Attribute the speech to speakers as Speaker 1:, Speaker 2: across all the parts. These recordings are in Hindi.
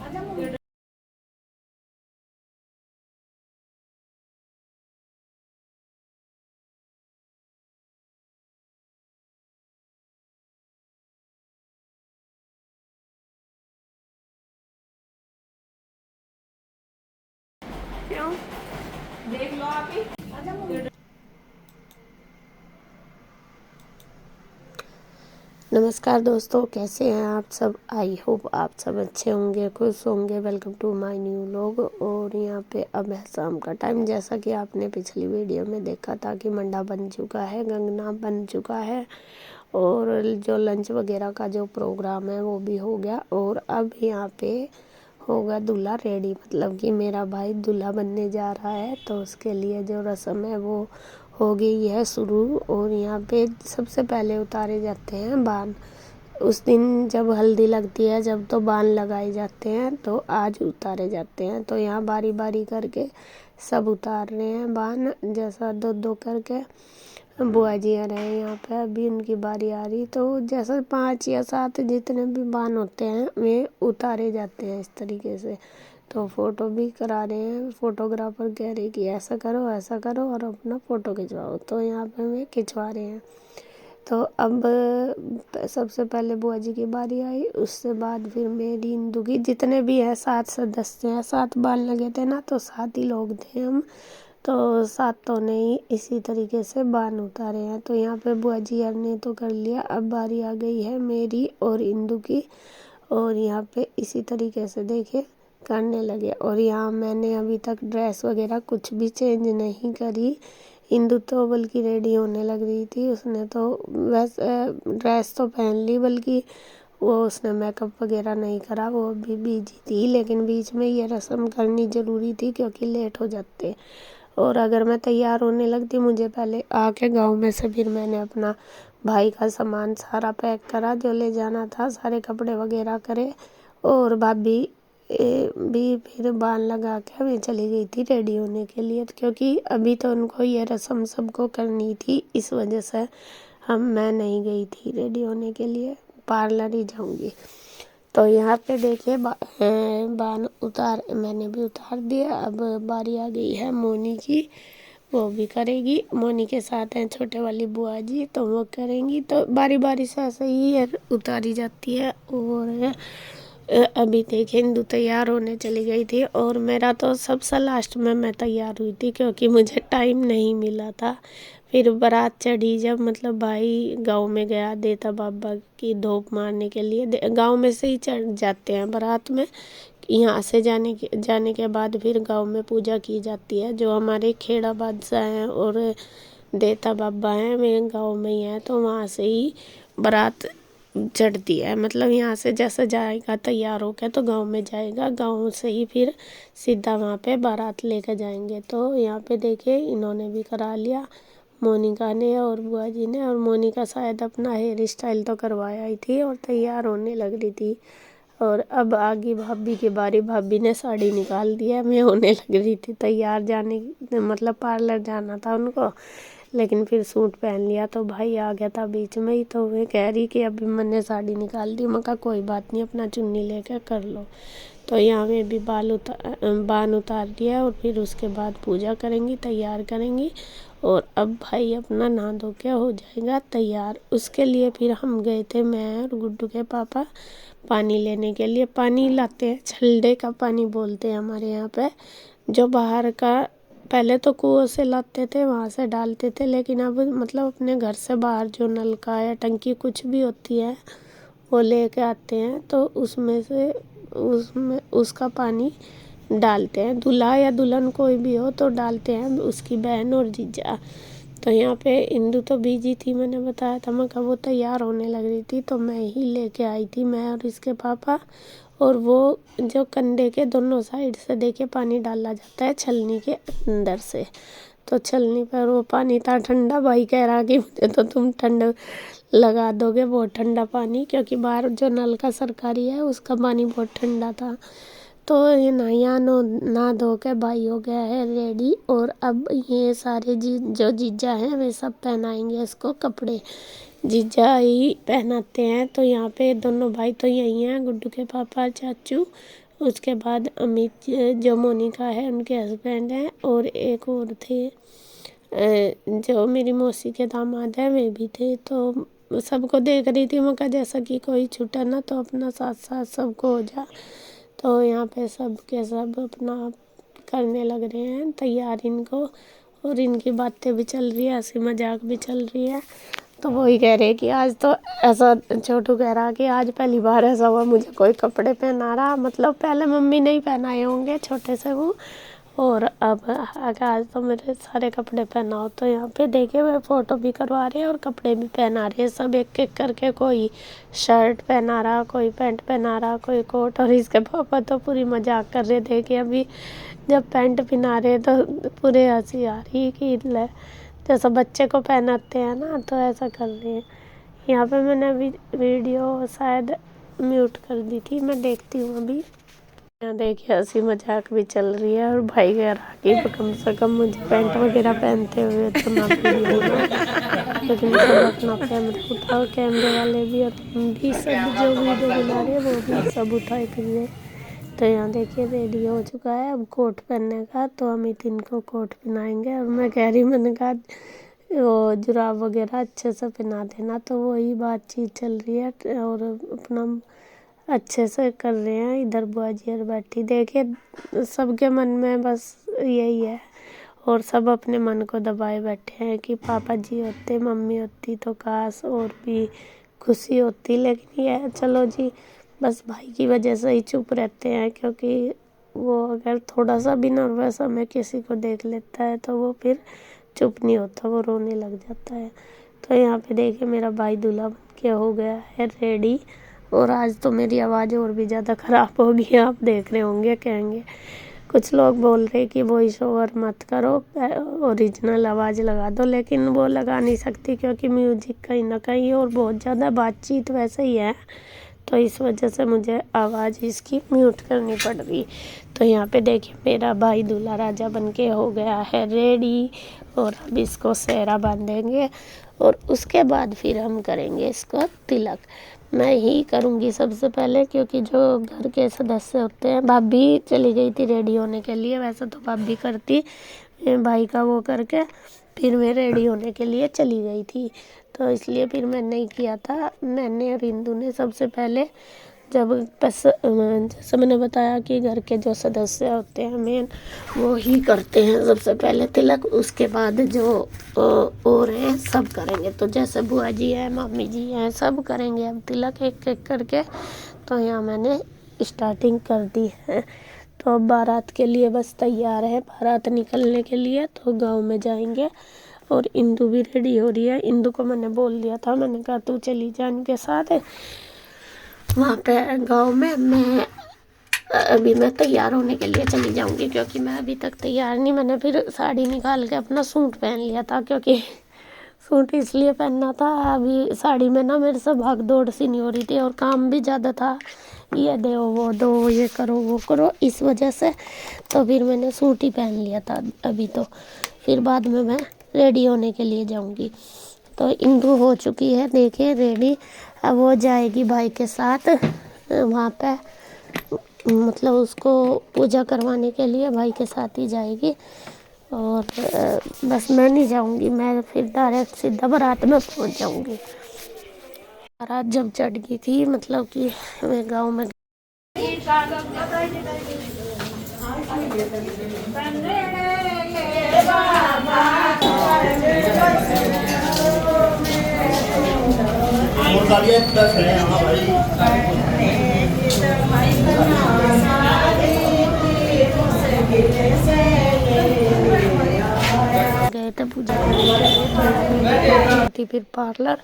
Speaker 1: क्यों? देख लो आप ही। नमस्कार दोस्तों, कैसे हैं आप सब? आई होप आप सब अच्छे होंगे, खुश होंगे। Welcome to my new vlog. और यहाँ पे अब है शाम का टाइम। जैसा कि आपने पिछली वीडियो में देखा था कि मंडा बन चुका है, गंगना बन चुका है और जो लंच वगैरह का जो प्रोग्राम है वो भी हो गया। और अब यहाँ पे होगा दूल्हा रेडी, मतलब कि मेरा भाई दूल्हा बनने जा रहा है। तो उसके लिए जो रस्म है वो हो गई है शुरू। और यहाँ पे सबसे पहले उतारे जाते हैं बान। उस दिन जब हल्दी लगती है, जब तो बान लगाए जाते हैं, तो आज उतारे जाते हैं। तो यहाँ बारी बारी करके सब उतार रहे हैं बान, जैसा दो दो करके। बुआ जी आ रहे हैं यहाँ पे, अभी उनकी बारी आ रही। तो जैसे 5 या 7 जितने भी बान होते हैं वे उतारे जाते हैं इस तरीके से। तो फ़ोटो भी करा रहे हैं, फोटोग्राफर कह रहे कि ऐसा करो और अपना फ़ोटो खिंचवाओ। तो यहाँ पे वे खिंचवा रहे हैं। तो अब सबसे पहले बुआ जी की बारी आई, उससे बाद फिर मेरी इंदू की। जितने भी हैं 7 सदस्य हैं, 7 बाल लगे थे ना, तो 7 ही लोग थे हम। तो 7 तो नहीं, इसी तरीके से बान उतारे हैं। तो यहाँ पे बुआ जी ने तो कर लिया, अब बारी आ गई है मेरी और इंदू की। और यहाँ पे इसी तरीके से देखिए करने लगे। और यहाँ मैंने अभी तक ड्रेस वगैरह कुछ भी चेंज नहीं करी। इंदु तो बल्कि रेडी होने लग रही थी, उसने तो वैसे ड्रेस तो पहन ली, बल्कि वो उसने मेकअप वगैरह नहीं करा, वो भी बिजी थी। लेकिन बीच में ये रस्म करनी ज़रूरी थी क्योंकि लेट हो जाते। और अगर मैं तैयार होने लगती, मुझे पहले आके गांव में से फिर मैंने अपना भाई का सामान सारा पैक करा, जो ले जाना था, सारे कपड़े वगैरह करे। और भाभी भी फिर बाल लगा के मैं चली गई थी रेडी होने के लिए, क्योंकि अभी तो उनको ये रस्म सबको करनी थी। इस वजह से मैं नहीं गई थी रेडी होने के लिए, पार्लर ही जाऊंगी। तो यहाँ पे देखिए बाल उतार मैंने भी उतार दिया। अब बारी आ गई है मोनी की, वो भी करेगी। मोनी के साथ हैं छोटे वाली बुआ जी, तो वो करेंगी। तो बारी बारी से ऐसे ही उतारी जाती है। और अभी देखिए इंदु तैयार होने चली गई थी और मेरा तो सबसे लास्ट में मैं तैयार हुई थी, क्योंकि मुझे टाइम नहीं मिला था। फिर बारात चढ़ी जब, मतलब भाई गांव में गया देता बाबा की धोप मारने के लिए। गांव में से ही चढ़ जाते हैं बारात में। यहाँ से जाने के बाद फिर गांव में पूजा की जाती है। जो हमारे खेड़ा बादशाह हैं और देता बाबा हैं, वे गांव में ही हैं। तो वहाँ से ही बारात चढ़ती है, मतलब यहाँ से जैसे जाएगा तैयार होकर तो गांव में जाएगा, गांव से ही फिर सीधा वहाँ पे बारात लेकर जाएंगे। तो यहाँ पे देखिए इन्होंने भी करा लिया, मोनिका ने और बुआ जी ने। और मोनिका शायद अपना हेयर स्टाइल तो करवाया ही थी और तैयार होने लग रही थी। और अब आगे भाभी की बारी, भाभी ने साड़ी निकाल दिया, मैं होने लग रही थी तैयार जाने, मतलब पार्लर जाना था उनको। लेकिन फिर सूट पहन लिया, तो भाई आ गया था बीच में ही। तो वे कह रही कि अभी मैंने साड़ी निकाल दी। मैं कहा कोई बात नहीं, अपना चुन्नी लेकर कर लो। तो यहाँ में भी बान उतार दिया और फिर उसके बाद पूजा करेंगी, तैयार करेंगी। और अब भाई अपना नहा धो के हो जाएगा तैयार। उसके लिए फिर हम गए थे, मैं और गुड्डू के पापा, पानी लेने के लिए। पानी लाते हैं, छल्डे का पानी बोलते हैं हमारे यहाँ पे, जो बाहर का। पहले तो कुआं से लाते थे, वहाँ से डालते थे, लेकिन अब मतलब अपने घर से बाहर जो नलका या टंकी कुछ भी होती है वो लेके आते हैं। तो उसमें उसका पानी डालते हैं। दूल्हा या दुल्हन कोई भी हो तो डालते हैं, उसकी बहन और जीजा। तो यहाँ पे इंदु तो बिजी थी, मैंने बताया था। मैं कहा वो तैयार होने लग रही थी, तो मैं ही लेके आई थी, मैं और इसके पापा। और वो जो कंधे के दोनों साइड से देखिए पानी डाला जाता है छलनी के अंदर से। तो छलनी पर वो पानी था ठंडा। भाई कह रहा कि मुझे तो तुम ठंडा लगा दोगे, बहुत ठंडा पानी, क्योंकि बाहर जो नल का सरकारी है उसका पानी बहुत ठंडा था। तो ये नया नहा धो के भाई हो गया है रेडी। और अब ये सारे जो जीजा हैं वे सब पहनाएंगे इसको कपड़े, जीजा ही पहनाते हैं। तो यहाँ पे दोनों भाई तो यही हैं, गुड्डू के पापा चाचू उसके बाद अमित जो मोनिका है उनके हस्बैंड हैं, और एक और थे जो मेरी मौसी के दामाद है वे भी थे। तो सबको देख रही थी, मैं कहा जैसा कि कोई छूटा ना तो अपना साथ साथ सबको हो जा। तो यहाँ पे सब के सब अपना करने लग रहे हैं तैयार इनको, और इनकी बातें भी चल रही है, हंसी मजाक भी चल रही है। तो वही कह रहे कि आज तो ऐसा, छोटू कह रहा कि आज पहली बार ऐसा हुआ मुझे कोई कपड़े पहना रहा, मतलब पहले मम्मी नहीं पहनाए होंगे छोटे से वो, और अब आज तो मेरे सारे कपड़े पहनाओ। तो यहाँ पे देखिए वे फ़ोटो भी करवा रहे हैं और कपड़े भी पहना रहे हैं, सब एक एक करके, कोई शर्ट पहना रहा, कोई पैंट पहना रहा, कोई कोट। और इसके पापा तो पूरी मजाक कर रहे थे कि अभी जब पैंट पहना रहे तो पूरे हंसी आ रही कि जैसा बच्चे को पहनाते हैं ना, तो ऐसा कर रहे हैं। यहाँ पे मैंने अभी वीडियो शायद म्यूट कर दी थी, मैं देखती हूँ अभी। यहाँ देखिए हंसी मजाक भी चल रही है, और भाई कह रहा कि कम से कम मुझे पैंट वगैरह पहनते हुए तो ना वीडियो बनाओ। लेकिन सब अपना कैमरा उठाओ, कैमरे वाले भी और हम भी, सब जो वीडियो बना रहे हैं वो भी सब उठाए फिर। तो यहाँ देखिए रेडी हो चुका है अब कोट पहनने का, तो अमित इनको कोट पहनाएंगे। और मैं कह रही, मैंने कहा वो जुराब वगैरह अच्छे से पहना देना, तो वही बातचीत चल रही है और अपना अच्छे से कर रहे हैं। इधर बुआ जी और बैठी, देखिए सबके मन में बस यही है, और सब अपने मन को दबाए बैठे हैं कि पापा जी होते, मम्मी होती तो काश और भी खुशी होती। लेकिन ये चलो जी, बस भाई की वजह से ही चुप रहते हैं, क्योंकि वो अगर थोड़ा सा भी नर्वस हमें किसी को देख लेता है तो वो फिर चुप नहीं होता, वो रोने लग जाता है। तो यहाँ पे देखिए मेरा भाई दूल्हा बन के हो गया है रेडी, और आज तो मेरी आवाज़ और भी ज़्यादा ख़राब होगी, आप देख रहे होंगे, कहेंगे कुछ लोग बोल रहे कि वॉइस ओवर मत करो, ओरिजिनल आवाज़ लगा दो, लेकिन वो लगा नहीं सकती क्योंकि म्यूजिक कहीं ना कहीं और बहुत ज़्यादा बातचीत वैसे ही है, तो इस वजह से मुझे आवाज़ इसकी म्यूट करनी पड़ रही। तो यहाँ पे देखिए मेरा भाई दूल्हा राजा बन के हो गया है रेडी, और अब इसको सेहरा बांधेंगे और उसके बाद फिर हम करेंगे इसको तिलक। मैं ही करूँगी सबसे पहले, क्योंकि जो घर के सदस्य होते हैं, भाभी चली गई थी रेडी होने के लिए, वैसे तो भाभी करती, भाई का वो करके फिर मैं रेडी होने के लिए चली गई थी, तो इसलिए फिर मैंने नहीं किया था। मैंने और इंदू ने सबसे पहले जब जैसे मैंने बताया कि घर के जो सदस्य होते हैं मेन, वो ही करते हैं सबसे पहले तिलक, उसके बाद जो और हैं सब करेंगे। तो जैसे बुआ जी हैं, मम्मी जी हैं, सब करेंगे अब तिलक एक एक करके। तो यहाँ मैंने स्टार्टिंग कर दी है। तो अब बारात के लिए बस तैयार है, बारात निकलने के लिए, तो गांव में जाएंगे। और इंदू भी रेडी हो रही है। इंदू को मैंने बोल दिया था, मैंने कहा तू चली जा इनके साथ वहाँ पे गांव में, मैं तैयार होने के लिए चली जाऊंगी, क्योंकि मैं अभी तक तैयार नहीं। मैंने फिर साड़ी निकाल के अपना सूट पहन लिया था, क्योंकि सूट इसलिए पहनना था, अभी साड़ी में ना मेरे से भाग दौड़ सी नहीं हो रही थी और काम भी ज़्यादा था, ये दो वो दो, ये करो वो करो, इस वजह से तो फिर मैंने सूट ही पहन लिया था अभी। तो फिर बाद में मैं रेडी होने के लिए जाऊंगी। तो इंदू हो चुकी है देखिए रेडी, अब वो जाएगी भाई के साथ वहाँ पे, मतलब उसको पूजा करवाने के लिए भाई के साथ ही जाएगी। और बस मैं नहीं जाऊंगी, मैं फिर डायरेक्ट सीधा बारात में पहुँच जाऊंगी। बारात जब चढ़ गई थी, मतलब कि मैं गाँव में गए थे पूजा करने, तो फिर पार्लर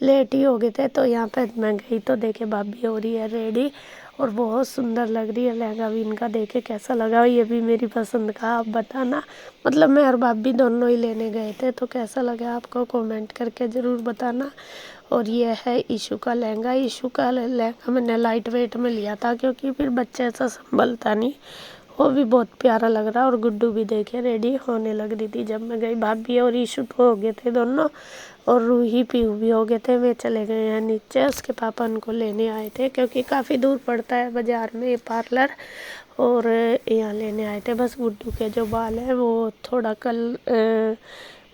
Speaker 1: लेट ही हो गए थे। तो यहाँ पे मैं गई तो देखे भाभी हो रही है रेडी, और बहुत सुंदर लग रही है। लहंगा भी इनका देखे कैसा लगा, ये भी मेरी पसंद का, आप बताना। मतलब मैं और भाभी दोनों ही लेने गए थे, तो कैसा लगा आपको कमेंट करके ज़रूर बताना। और ये है ईशू का लहंगा। ईशू का लहंगा मैंने लाइट वेट में लिया था, क्योंकि फिर बच्चे ऐसा संभलता नहीं, वो भी बहुत प्यारा लग रहा। और गुड्डू भी देखे रेडी होने लग रही थी जब मैं गई। भाभी और ईशु हो गए थे दोनों, और रूही पीहू भी हो गए थे। वे चले गए हैं नीचे, उसके पापा उनको लेने आए थे क्योंकि काफ़ी दूर पड़ता है बाज़ार में ये पार्लर, और यहाँ लेने आए थे। बस गुड्डू के जो बाल हैं वो थोड़ा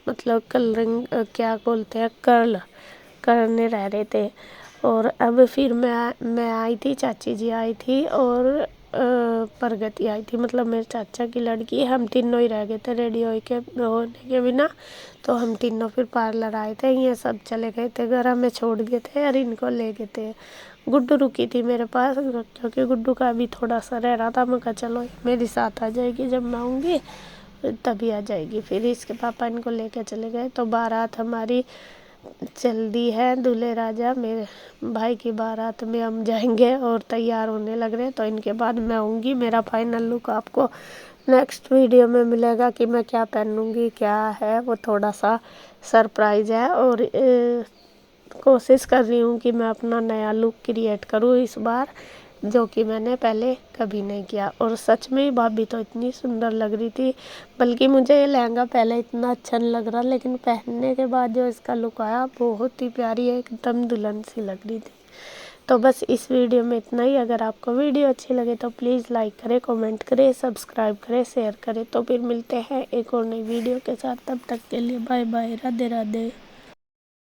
Speaker 1: मतलब कलरिंग क्या बोलते हैं, कर्ल करने रह रहे थे। और अब फिर मैं आई थी, चाची जी आई थी और प्रगति आई थी, मतलब मेरे चाचा की लड़की। हम तीनों ही रह गए थे रेडी होने के बिना। तो हम तीनों फिर पार्लर आए थे। ये सब चले गए थे घर, हमें छोड़ गए थे और इनको ले गए थे। गुड्डू रुकी थी मेरे पास क्योंकि गुड्डू का भी थोड़ा सा रह रहा था। मैं कहा चलो मेरी साथ आ जाएगी, जब मैं आऊँगी तभी आ जाएगी। फिर इसके पापा इनको लेके चले गए। तो बारात हमारी जल्दी है, दूल्हे राजा मेरे भाई की बारात में हम जाएंगे और तैयार होने लग रहे हैं। तो इनके बाद मैं आऊँगी। मेरा फाइनल लुक आपको नेक्स्ट वीडियो में मिलेगा कि मैं क्या पहनूँगी, क्या है वो थोड़ा सा सरप्राइज़ है। और कोशिश कर रही हूँ कि मैं अपना नया लुक क्रिएट करूँ इस बार, जो कि मैंने पहले कभी नहीं किया। और सच में ही भाभी तो इतनी सुंदर लग रही थी, बल्कि मुझे ये लहंगा पहले इतना अच्छा नहीं लग रहा, लेकिन पहनने के बाद जो इसका लुक आया बहुत ही प्यारी है, एकदम दुल्हन सी लग रही थी। तो बस इस वीडियो में इतना ही। अगर आपको वीडियो अच्छी लगे तो प्लीज़ लाइक करें, कमेंट करें, सब्सक्राइब करें, शेयर करें। तो फिर मिलते हैं एक और नई वीडियो के साथ। तब तक के लिए बाय बाय, राधे राधे।